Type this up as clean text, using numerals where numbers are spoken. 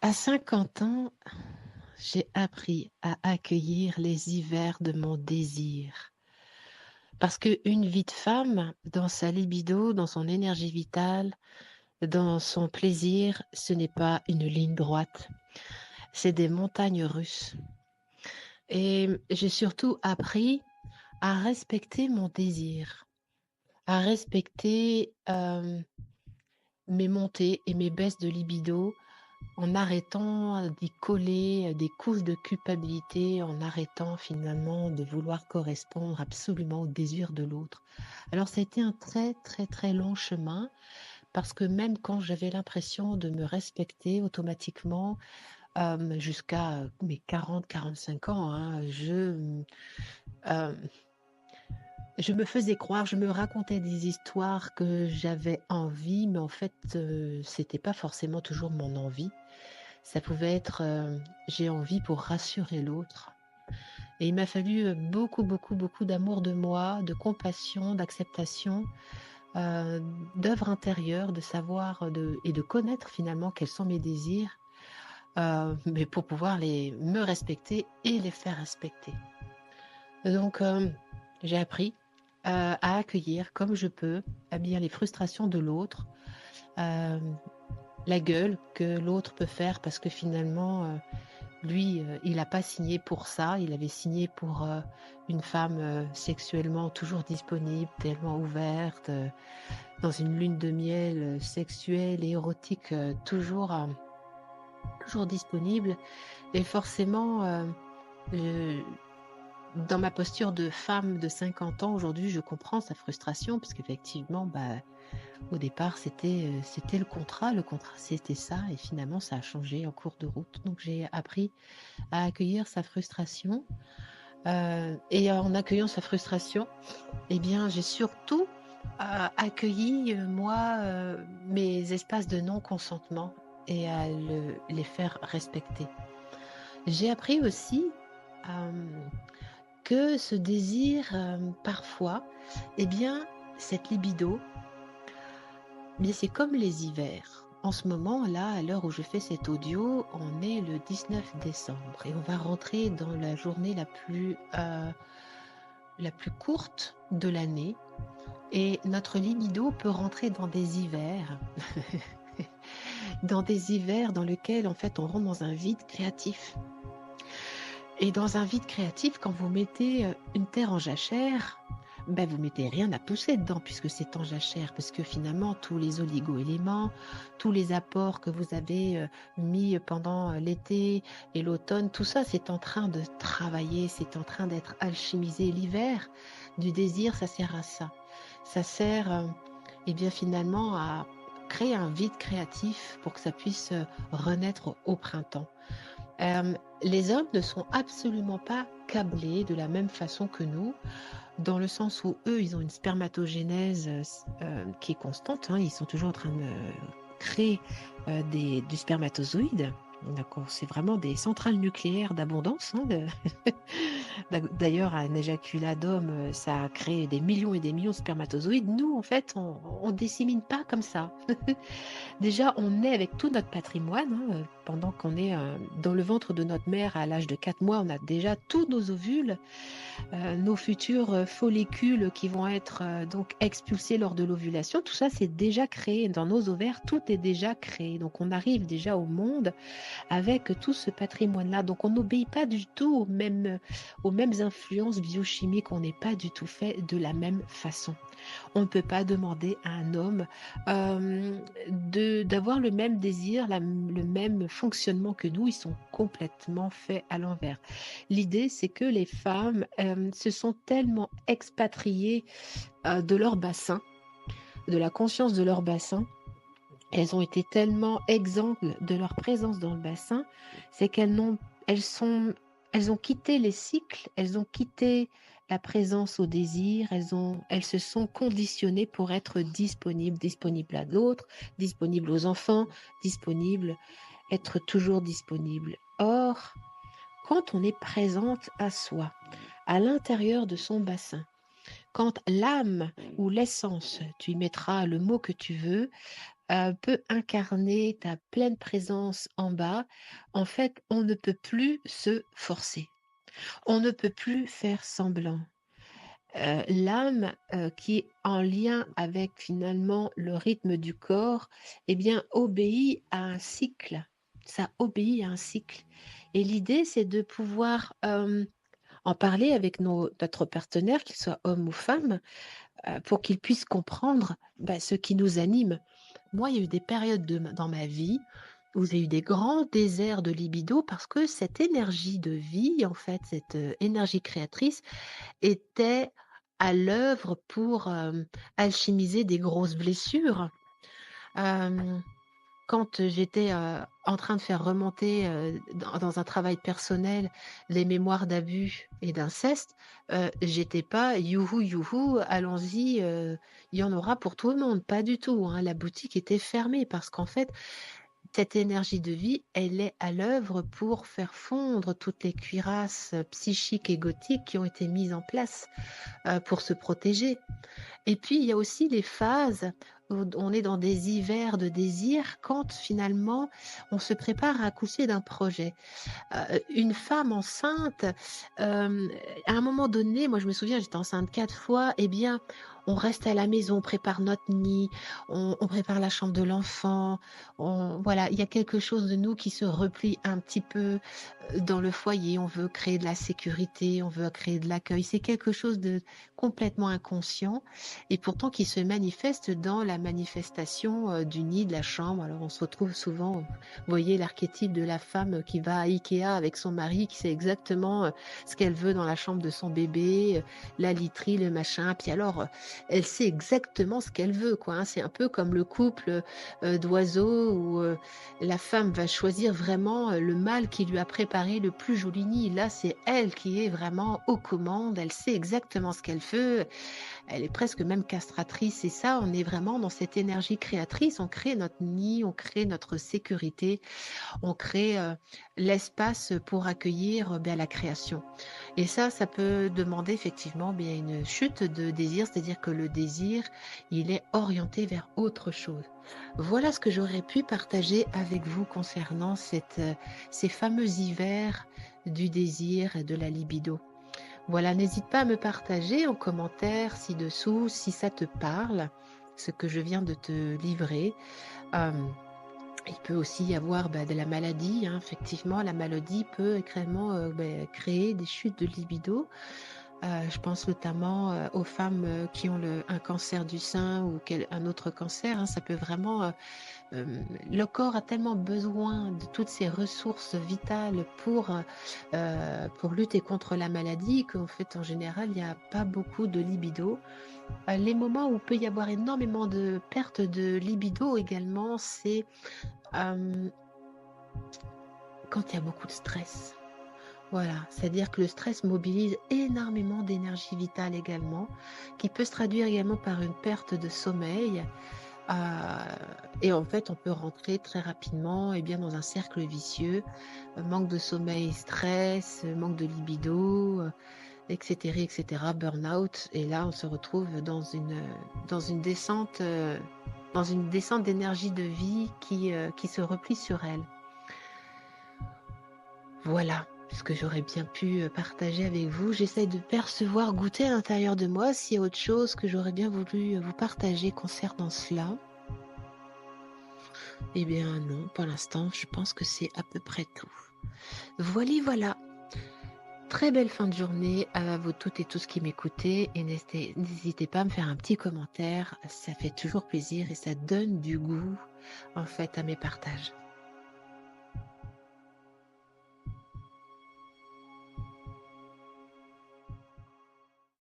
À 50 ans, j'ai appris à accueillir les hivers de mon désir. Parce qu'une vie de femme, dans sa libido, dans son énergie vitale, dans son plaisir, ce n'est pas une ligne droite, c'est des montagnes russes. Et j'ai surtout appris à respecter mon désir, à respecter mes montées et mes baisses de libido, en arrêtant d'y coller des couches de culpabilité, en arrêtant finalement de vouloir correspondre absolument au désir de l'autre. Alors ça a été un très très très long chemin parce que même quand j'avais l'impression de me respecter automatiquement, jusqu'à mes 40-45 ans, hein, euh, je me faisais croire, je me racontais des histoires que j'avais envie, mais en fait, c'était pas forcément toujours mon envie. Ça pouvait être, j'ai envie pour rassurer l'autre. Et il m'a fallu beaucoup, beaucoup, beaucoup d'amour de moi, de compassion, d'acceptation, euh, d'œuvre intérieure, de savoir et de connaître finalement quels sont mes désirs, mais pour pouvoir me respecter et les faire respecter. Donc, j'ai appris à accueillir comme je peux, à bien les frustrations de l'autre, euh, la gueule que l'autre peut faire parce que finalement, lui, il n'a pas signé pour ça, il avait signé pour une femme sexuellement toujours disponible, tellement ouverte, dans une lune de miel sexuelle et érotique, toujours disponible. Et forcément, je- dans ma posture de femme de 50 ans, aujourd'hui, je comprends sa frustration, parce qu'effectivement, bah, au départ, c'était le contrat c'était ça, et finalement, ça a changé en cours de route. Donc j'ai appris à accueillir sa frustration. Et en accueillant sa frustration, eh bien, j'ai surtout accueilli, moi, mes espaces de non-consentement et à les faire respecter. J'ai appris aussi euh, que ce désir, parfois, eh bien, cette libido, mais c'est comme les hivers. En ce moment, là, à l'heure où je fais cet audio, on est le 19 décembre et on va rentrer dans la journée la plus courte de l'année. Et notre libido peut rentrer dans des hivers, dans des hivers dans lesquels, en fait, on rentre dans un vide créatif. Et dans un vide créatif, quand vous mettez une terre en jachère, ben vous mettez rien à pousser dedans puisque c'est en jachère, parce que finalement tous les oligo-éléments, tous les apports que vous avez mis pendant l'été et l'automne, tout ça c'est en train de travailler, c'est en train d'être alchimisé. L'hiver du désir, ça sert à ça. Ça sert eh bien finalement à créer un vide créatif pour que ça puisse renaître au printemps. Les hommes ne sont absolument pas câblés de la même façon que nous, dans le sens où eux, ils ont une spermatogénèse qui est constante, hein, ils sont toujours en train de créer du spermatozoïde. D'accord, c'est vraiment des centrales nucléaires d'abondance, hein, d'ailleurs, un éjaculat d'homme, ça a créé des millions et des millions de spermatozoïdes. Nous, en fait, on dissémine pas comme ça. Déjà, on est avec tout notre patrimoine, hein, pendant qu'on est dans le ventre de notre mère à l'âge de 4 mois, on a déjà tous nos ovules, nos futurs follicules qui vont être donc expulsés lors de l'ovulation. Tout ça, c'est déjà créé dans nos ovaires, tout est déjà créé. Donc, on arrive déjà au monde avec tout ce patrimoine-là. Donc, on n'obéit pas du tout aux mêmes influences biochimiques, on n'est pas du tout fait de la même façon. On ne peut pas demander à un homme d'avoir le même désir, le même fonctionnement que nous. Ils sont complètement faits à l'envers. L'idée, c'est que les femmes se sont tellement expatriées de leur bassin, de la conscience de leur bassin. Elles ont été tellement exemples de leur présence dans le bassin, c'est elles sont, elles ont quitté les cycles, elles ont quitté la présence au désir, elles se sont conditionnées pour être disponibles à l'autre, disponibles aux enfants, disponibles, être toujours disponibles. Or, quand on est présente à soi, à l'intérieur de son bassin, quand l'âme ou l'essence, tu y mettras le mot que tu veux, peut incarner ta pleine présence en bas, en fait, on ne peut plus se forcer. On ne peut plus faire semblant. L'âme, qui est en lien avec finalement le rythme du corps, eh bien, obéit à un cycle. Ça obéit à un cycle et l'idée, c'est de pouvoir, en parler avec notre partenaire, qu'il soit homme ou femme, pour qu'il puisse comprendre, bah, ce qui nous anime. Moi, il y a eu des périodes dans ma vie où j'ai eu des grands déserts de libido parce que cette énergie de vie, en fait, cette, énergie créatrice était à l'œuvre pour, alchimiser des grosses blessures. Hem, Quand j'étais, en train de faire remonter, dans un travail personnel, les mémoires d'abus et d'inceste, j'étais pas: «Youhou, youhou, allons-y, il y en aura pour tout le monde». Pas du tout, hein. La boutique était fermée parce qu'en fait, cette énergie de vie, elle est à l'œuvre pour faire fondre toutes les cuirasses, psychiques et égotiques qui ont été mises en place, pour se protéger. Et puis, il y a aussi les phases où on est dans des hivers de désir quand finalement on se prépare à accoucher d'un projet. Une femme enceinte, hem, à un moment donné, moi je me souviens, j'étais enceinte 4 fois, eh bien, on reste à la maison, on prépare notre nid, on prépare la chambre de l'enfant, on voilà, il y a quelque chose de nous qui se replie un petit peu, dans le foyer. On veut créer de la sécurité, on veut créer de l'accueil. C'est quelque chose de complètement inconscient et pourtant qui se manifeste dans la manifestation, du nid, de la chambre. Alors on se retrouve souvent, vous voyez l'archétype de la femme qui va à IKEA avec son mari, qui sait exactement, ce qu'elle veut dans la chambre de son bébé, la literie, le machin. Puis alors, elle sait exactement ce qu'elle veut, quoi, hein. C'est un peu comme le couple, d'oiseaux où, la femme va choisir vraiment, le mâle qui lui a préparé le plus joli nid. Là, c'est elle qui est vraiment aux commandes, elle sait exactement ce qu'elle veut, elle est presque même castratrice et ça, on est vraiment dans cette énergie créatrice. On crée notre nid, on crée notre sécurité, on crée, l'espace pour accueillir, bah, la création et ça peut demander effectivement, bien, une chute de désir, c'est-à-dire que le désir, il est orienté vers autre chose. Voilà ce que j'aurais ci partager avec vous concernant ces fameux hivers du désir et de la libido. Voilà, n'hésite pas à me partager en commentaire ci-dessous si ça te parle, ce que je viens de te livrer. Hem, il peut aussi y avoir, bah, de la maladie, hein. Effectivement, la maladie peut également, créer des chutes de libido. Je pense notamment, aux femmes, qui ont un cancer du sein ou un autre cancer, hein. Ça peut vraiment, le corps a tellement besoin de toutes ces ressources vitales pour lutter contre la maladie qu'en fait, en général, il y a pas beaucoup de libido. Les moments où il peut y avoir énormément de perte de libido également, c'est, hem, quand il y a beaucoup de stress. Voilà, c'est-à-dire que le stress mobilise énormément d'énergie vitale également, qui peut se traduire également par une perte de sommeil. Heu et en fait, on peut rentrer très rapidement et bien dans un cercle vicieux, manque de sommeil, stress, manque de libido, et cetera, burn-out et là, on se retrouve dans une descente, dans une descente d'énergie de vie qui se replie sur elle. Voilà ce que j'aurais bien pu, partager avec vous. J'essaie de percevoir, goûter à l'intérieur de moi s'il y a autre chose que j'aurais bien voulu, vous partager concernant cela. Eh bien non, pour l'instant, je pense que c'est à peu près tout. Voili voilà. Très belle fin de journée à vous toutes et tous qui m'écoutez et n'hésitez pas à me faire un petit commentaire, ça fait toujours plaisir et ça donne du goût, en fait, à mes partages.